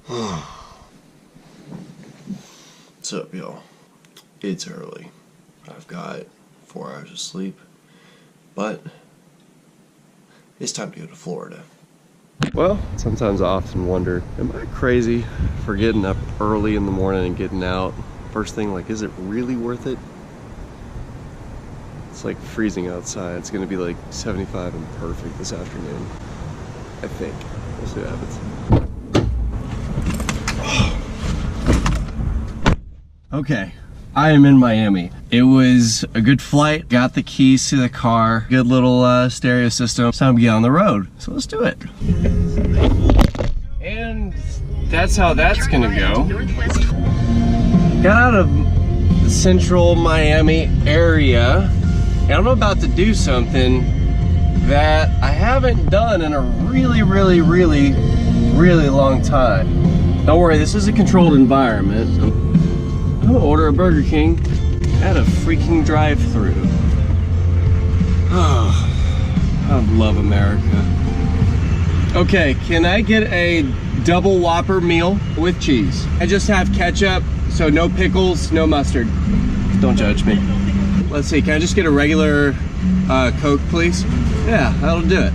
What's up, y'all? It's early. I've got 4 hours of sleep, but it's time to go to Florida. Well, sometimes I often wonder, am I crazy for getting up early in the morning and getting out? First thing, like, is it really worth it? It's like freezing outside. It's gonna be like 75 and perfect this afternoon, I think. We'll see what happens. Okay, I am in Miami. It was a good flight, got the keys to the car, good little stereo system. It's time to get on the road, so let's do it. And that's how that's gonna go. Got out of the central Miami area, and I'm about to do something that I haven't done in a really long time. Don't worry, this is a controlled environment. I'm gonna order a Burger King at a freaking drive-thru. Oh, I love America. Okay, can I get a double Whopper meal with cheese? I just have ketchup, so no pickles, no mustard. Don't judge me. Let's see, can I just get a regular Coke, please? Yeah, that'll do it.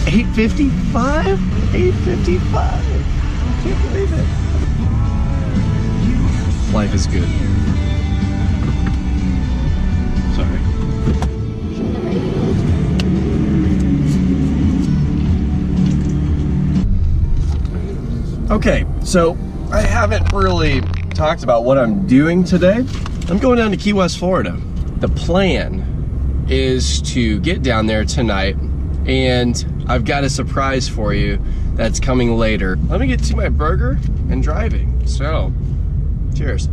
$8.55? $8.55. I can't believe it. Life is good. Sorry. Okay, so I haven't really talked about what I'm doing today. I'm going down to Key West, Florida. The plan is to get down there tonight, and I've got a surprise for you that's coming later. Let me get to my burger and driving. So, cheers.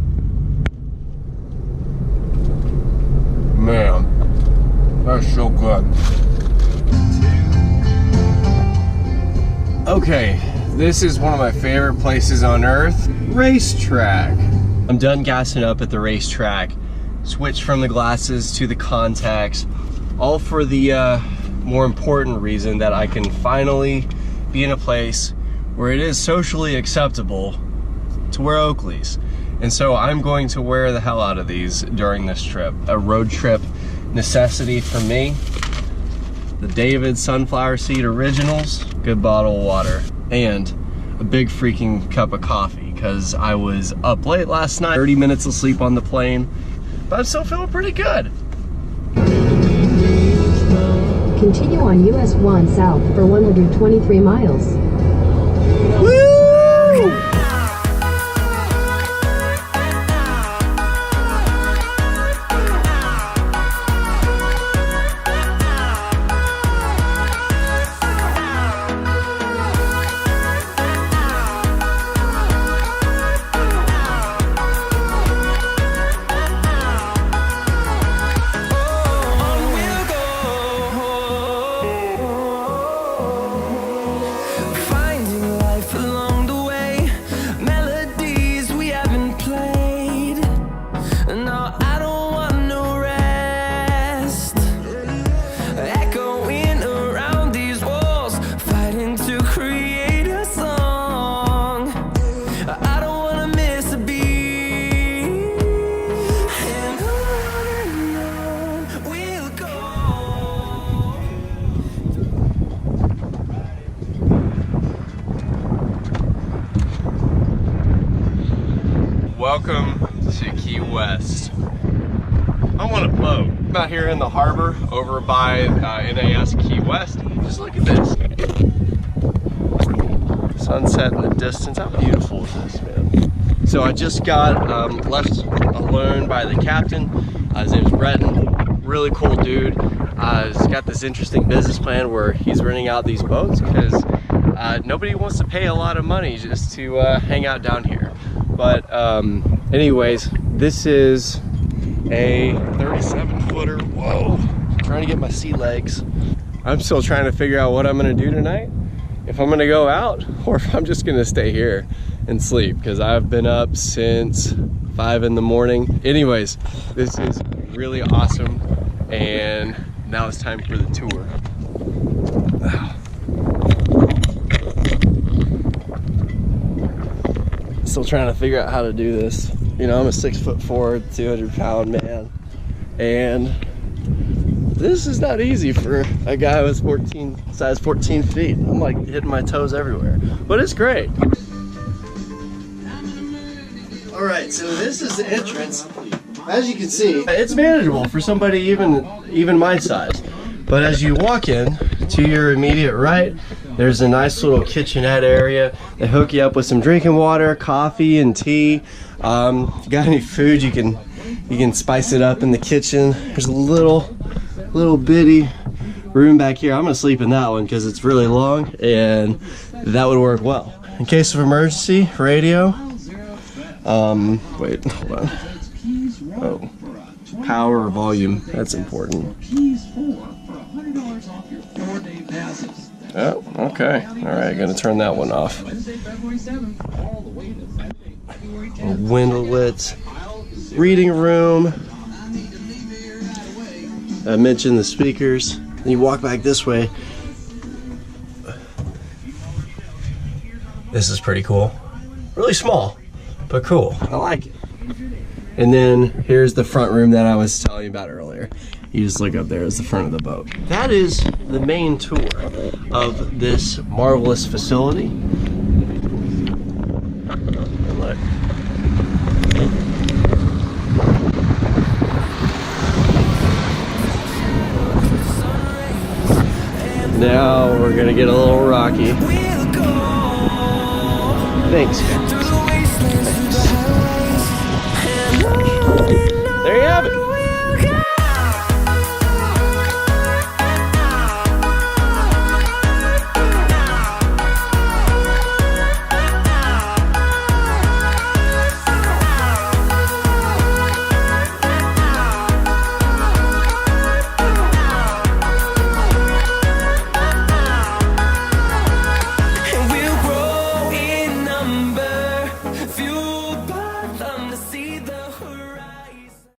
Man, that's so good. Okay, this is one of my favorite places on earth, racetrack. I'm done gassing up at the racetrack. Switch from the glasses to the contacts, all for the more important reason that I can finally be in a place where it is socially acceptable to wear Oakleys. And so I'm going to wear the hell out of these during this trip. A road trip necessity for me. The David Sunflower Seed Originals, good bottle of water, and a big freaking cup of coffee, because I was up late last night, 30 minutes of sleep on the plane, but I'm still feeling pretty good. Continue on US 1 south for 123 miles. Woo! Welcome to Key West. I'm on a boat. I'm out here in the harbor over by NAS Key West. Just look at this. Sunset in the distance. How beautiful is this, man? So I just got left alone by the captain. His name's Breton. Really cool dude. He's got this interesting business plan where he's renting out these boats because nobody wants to pay a lot of money just to hang out down here. But anyways, this is a 37-footer. Whoa, trying to get my sea legs. I'm still trying to figure out what I'm gonna do tonight. If I'm gonna go out or if I'm just gonna stay here and sleep, because I've been up since 5 in the morning. Anyways, this is really awesome, and now it's time for the tour. still trying to figure out how to do this. You know, I'm a 6'4", 200-pound man, and this is not easy for a guy with size 14 feet. I'm like hitting my toes everywhere, but it's great. All right, so this is the entrance. As you can see, it's manageable for somebody even my size. But as you walk in, to your immediate right, there's a nice little kitchenette area. They hook you up with some drinking water, coffee, and tea. If you got any food, you can spice it up in the kitchen. There's a little bitty room back here. I'm gonna sleep in that one because it's really long, and that would work well. In case of emergency, radio. Wait, hold on. Oh, power or volume, that's important. Oh, okay. All right, gonna turn that one off. A windowlit reading room. I mentioned the speakers. Then you walk back this way. This is pretty cool. Really small, but cool. I like it. And then here's the front room that I was telling you about earlier. You just look up there as the front of the boat. That is the main tour of this marvelous facility. Look. Now we're gonna get a little rocky. Thanks, guys. There you have it.